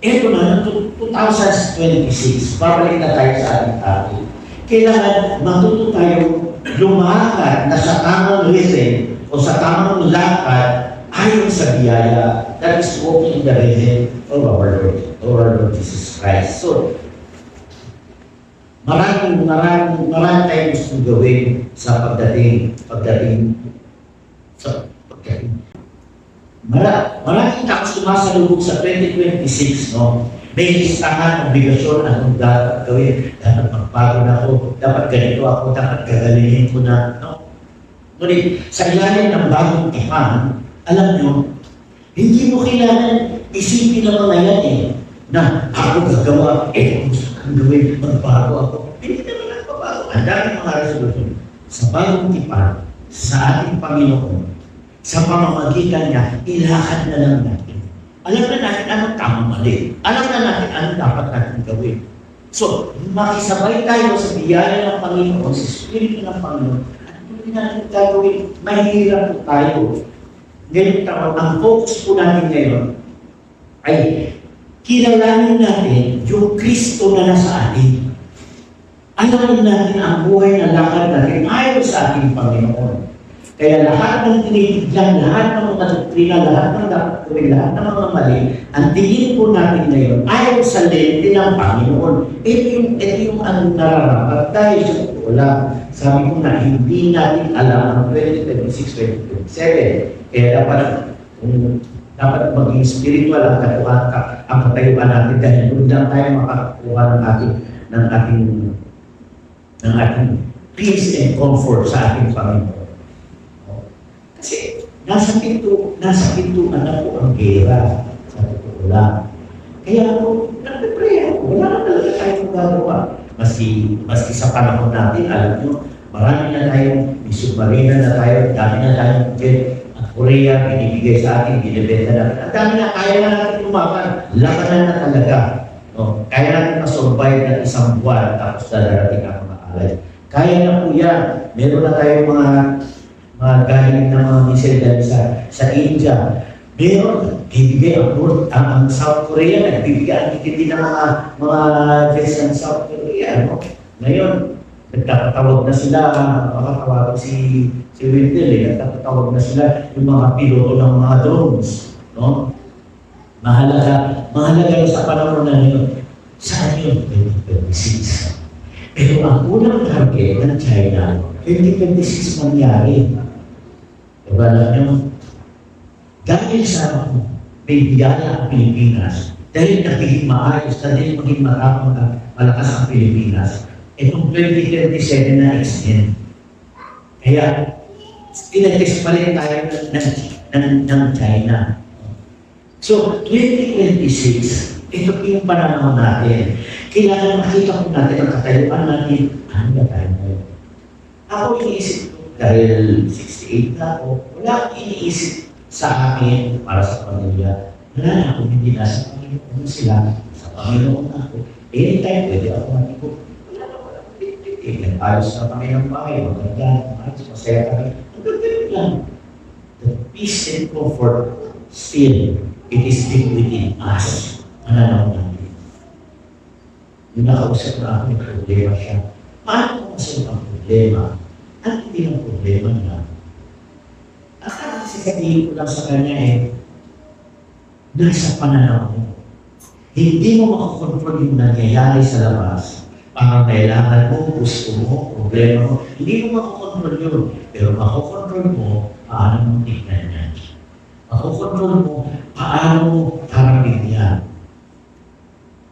Ito na, 2026, babalik na tayo sa ating topic. Kailangan matuto tayo lumakad na sa tamang rhythm o sa tamang lakad ayon sa biyaya that is walking in the rhythm of our Lord Jesus Christ. So, marami tayong gustong gawin sa pagdating. Maraming taong sumasalubog sa 2026, no? May listahan, obligasyon, anong dapat gawin. Dapat magbago na ako, dapat ganito ako, dapat gagalingin ko na, no? Ngunit sa ilalim ng bagong tipan, alam nyo, hindi mo kailangan isipin ng mga yan na ako gagawa, gusto kang gawin, magbago ako. Hindi naman nagbabago. Ang daming mga resolusyon. Sa bagong tipan, sa ating Panginoon, sa pamamagitan niya, ilakad na lang natin. Alam na natin anong tamang mali. Alam na natin anong dapat natin gawin. So, makisabay tayo sa biyaya ng Panginoon, sa Espiritu ng Panginoon. Ano po natin gagawin? Mahirap po tayo. Ganyan taon, ang focus po natin ngayon ay kilalanin natin yung Kristo na nasa atin. Alamin natin ang buhay na lakad natin ayon sa ating Panginoon. Kaya lahat ng tinitigyan, lahat ng mga doktrina, lahat ng dapat gawin, lahat ng mga mali, ang tingin po natin ngayon ayon sa lente ng Panginoon. Ito yung ang nararapat dahil sa wala. Sabi ko na hindi natin alam ang 2026, 2027. Kaya dapat maging spiritual ang katayuan natin dahil doon lang tayo makakuha ng ating peace and comfort sa ating Panginoon. Kasi nasa pintuan na po ang gera sa totoo lang. Kaya ako, nagpe-pray ako, wala na talaga tayong gagawa. Maski sa panahon natin, alam nyo, marami na tayong submarina na tayo, dami na tayong jet, at Korea, binibigay sa atin, binibenta natin. Ang dami na, kaya na natin lumakan, labanan na talaga. No? Kaya natin ma-survive na isang buwan, tapos darating ang mga alay. Kaya na po yan. Meron na tayong mga galing ng mga missile dahil sa India. Meron, bibigay ang South Korea, nagbibigay ang tikiti ng mga jets ng South Korea. No? Ngayon, nagtatawag na sila, makatawag si Wendell, nagtatawag na sila yung mga piloto ng mga drones. No? Mahalaga yun sa panahon na yun. Saan yun? 2026. Pero ang unang target ng China, 2026 mangyari. Diba alam nyo? Dahil sa may biyaya ang Pilipinas, dahil nagiging maayos, dahil maging malakas ang Pilipinas, itong 2027 na extend. Kaya, pinag-test pa rin tayo ng China. So, 2026, ito yung pananaw natin. Kailangan makita po natin ang katayuan natin. Ano ba tayo ngayon? Ako iniisip ko, dahil 68 na ako, wala akong iniisip sa akin para sa pamilya. Wala na ako, hindi nasa Panginoon sila. Sa Panginoon ako. Anytime, pwede ako matiko. Wala na wala akong pinipit. Nag-ayos na kami ng bahay. Maganda, ayos, masaya kami. Ang gagawin lang. The peace and comfort still, it is deep within us. Mananaw natin. Yung nakausap na ako, may problema siya. Paano kung masalit ang problema? At hindi ang problema niya. At sasabihin ko lang sa kanya nasa pananaw mo. Hindi mo makakontrol yung nangyayari sa labas. Parang kailangan mo, gusto mo, problema mo. Hindi mo makakontrol yun. Pero makakontrol mo, paano mo tignan yan. Makakontrol mo, paano mo harapin yan.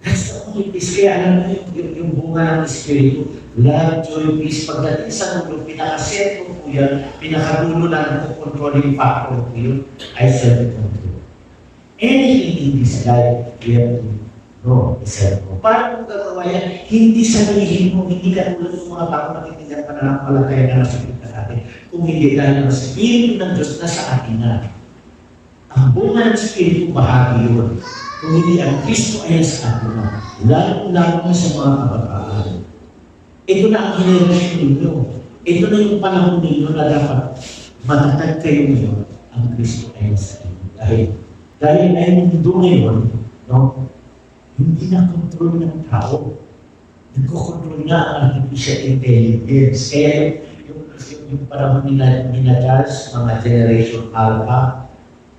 That's the only peace. Kaya alam mo yung bunga ng Espiritu. Love, joy, peace. Pagdating sa mundo, pinaka-set ko po yan, pinaka-dulo lang ng controlling factor po yun, ay self-control. Anything in this life, we have to know the self-control. Paano mo gagawa yan? Hindi sabihin mo, hindi ka tulad ng mga tao nakikinig pa na palataya na nasa kita natin. Kung hindi dahil ang Espiritu ng Diyos na sa atin na. Ang bunga ng Espiritu, bahagi yun. Kung hindi ang Kristo ay sa atin na. Lalo na sa mga kabataan. Ito na ang generation ninyo. Ito na yung panahon ninyo na dapat matatag kayo ngayon ang Kristo ay sa inyo. Dahil ay mundo ngayon, no? hindi na control ng tao. Nagkocontrol na ang artificial intelligence. Kaya yung panahon nila Charles, mga Generation Alpha,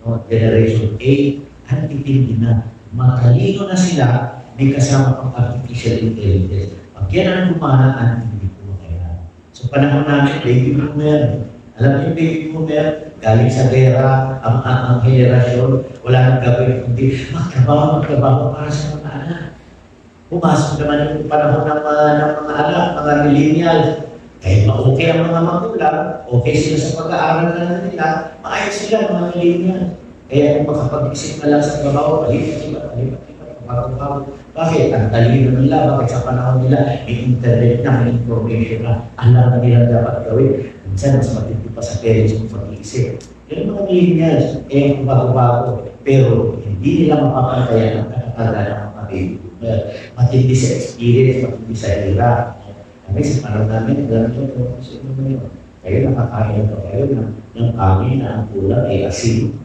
no, Generation A, ang titindi na. Matalino na sila, may kasama pang artificial intelligence. Pag yan ang gumana, ang hindi ko kaya. So panahon namin, baby boomer. Alam niyo yung baby boomer, galing sa gera, ang henerasyon, wala nang gawin, kundi magtrabaho para sa mga anak. Pumasok naman yung panahon ng mga anak, mga millennials. Kahit okay ang mga magulang, okay sila sa pag-aaral na nila, maayos sila mga millennials. Kaya kung makapag-isip na lang sa trabaho, palipat-lipat, bago-bago. Bakit? Ang talino nila, bakit sa panahon nila, may internet na, may information na, alam na nila dapat gawin. Minsan, mas matindi pa sa parents kung pag-iisip. Yung mga millennials, kung bago-bago, pero hindi nila mapapantayan ang katakala ng mga baby. Matindi sa experience, matindi sa era. Kami sa panahon namin, alam nyo, sino mo yun? Kayo nakakain ito, kayo ng kami na ang kulang ay asin.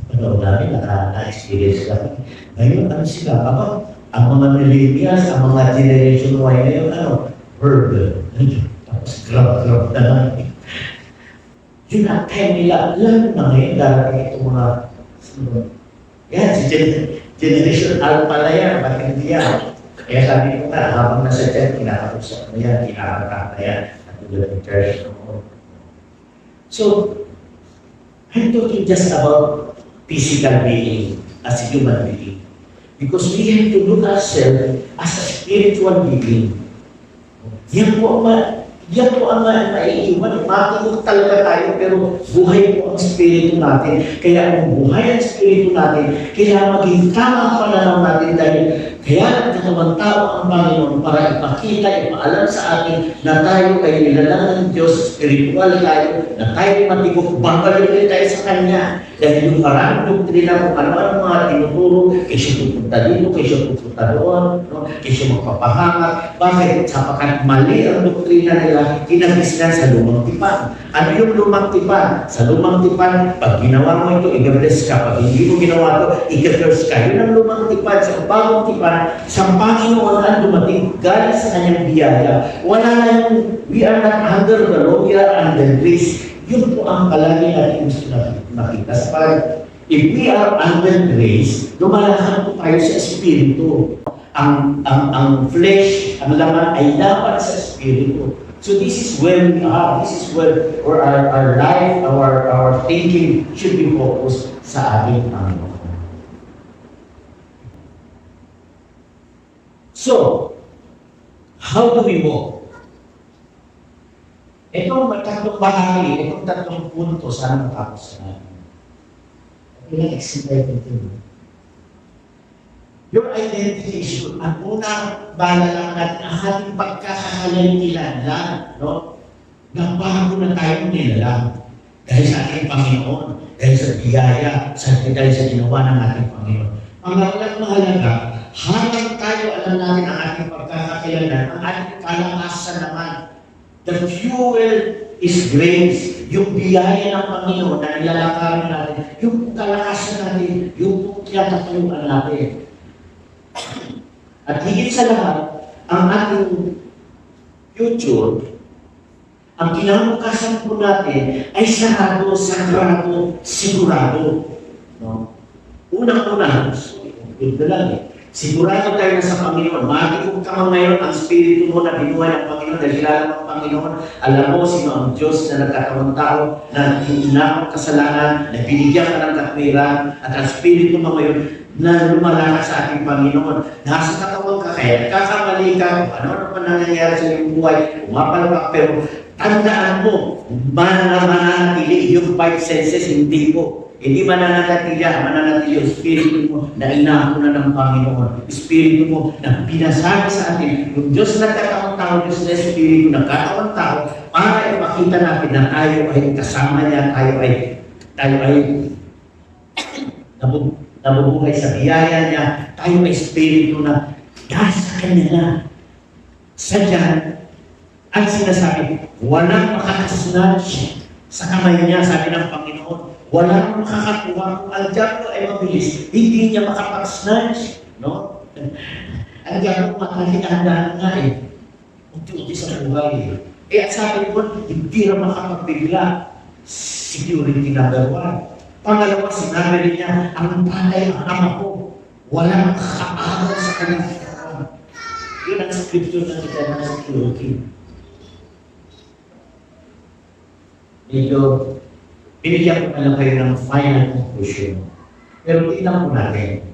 Panahon namin, naka-experience kami. Ngayon, ano sila? Ang mga millennials, ang mga generation Y ngayon, verbal. Tapos grab na lang. Yun ang time nila, lalo na ngayon, darating itong mga, yan, si Generation Alpha na yan, ba't hindi yan? Kaya sabi ko nga, habang nasa dyan, kinakausap mo yan, kinakatak na yan, at tulad ng church. So, I'm talking just about physical being as a human being. Because we have to look ourselves as a spiritual being. Yan po ang maiiwan. Matulog talaga tayo, pero buhay po ang spirito natin. Kaya kung buhay ang spirito natin, kaya maging tama ang pananaw natin dahil kaya nagkatawang tao ang Panginoon para ipakita, ipaalam sa atin na tayo ay nilalang ng Diyos, spiritual tayo, na tayo matigok, babalik rin tayo sa Kanya. Dahil yung maraming doktrina kung ano-ano mga tinuturo, kesyo pupunta dito, kesyo pupunta doon, no? Kesyo magpapahangat. Bakit? Sapagkat mali ang doktrina nila, kinagisnan sa lumang tipan. Ano yung lumang tipan? Sa lumang tipan, pag ginawa mo ito, i-bless ka. Pag hindi mo ginawa ito, i-curse ka. Yun ang lumang tipan. Sa bagong tipan, sa Panginoon ang dumating galing sa kanyang biyaya. Wala na yung, we are not under the law, we are under grace. Yun po ang palagi natin gusto nakita. If we are under grace, lumalahan po tayo sa Espiritu. Ang flesh, ang laman ay dapat sa Espiritu. So this is where we are. This is where our life, our thinking should be focused sa ating Panginoon. So, how do we walk? Itong tatlong bahagi, itong tatlong punto, sana matapos na natin. Ilang excited ito. Your identity issue, ang unang bala lang natin, ang ating pagkakahalan nilalang, no? Na bago na tayo nilalang. Dahil sa ating Panginoon, dahil sa biyaya, dahil sa ginawa ng ating Panginoon. Ang mahalaga, habang tayo alam natin ang ating pagkakakilanlan, ang ating kalakasan naman, the fuel is grace. Yung biyaya ng Panginoon na nilalakarin natin, yung kalakasan natin, yung tiyatapayuan natin. At higit sa lahat, ang ating future, ang kinabukasan po natin ay sarado, sagrado, sigurado. No? Unang-una, ito lang eh. Sigurado tayo na sa Panginoon. Matigong ka man ngayon ang Espiritu mo na binuhay ng Panginoon, dahil kilala mo ang Panginoon. Alam mo sino ang Diyos na nagkatawang tao, na hinahang kasalanan, na binigyan ka ng katwiran, at ang Espiritu mo ngayon na lumalakad sa ating Panginoon. Nasa katawan ka, kaya kakamali ka, kung ano pa nangyayari sa iyong buhay, umapalpak, pero tandaan mo, mananatili yung five senses, hindi po. Hindi mananatili yung Espiritu mo na inauna ng Panginoon. Espiritu mo na pinasabi sa atin, yung Diyos na katawang tao, Diyos na Espiritu na katawang tao, para ipakita natin na tayo ay kasama niya, tayo ay nabubuhay sa biyaya niya, tayo ay Espiritu na dahil sa Kanya na. Sadya, ang sinasabi, walang makakasnatch sa kamay niya, sabi ng Panginoon. Walang makakakuha kung ang diablo ay mabilis. Hindi niya makapag-snatch. No? Ang gano'n makakihanda nga eh. Unti-unti sa buhay eh. Eh, at sabi ko, hindi na makakagbigla. Security number 1. Pangalawa, sinabi rin niya, ang tatay ang ama ko, walang kaaral sa kanyang katawan. Yun ang scripture na kita ng security. Medyo, binigyan ko na lang kayo ng final conclusion. Pero tingnan po natin,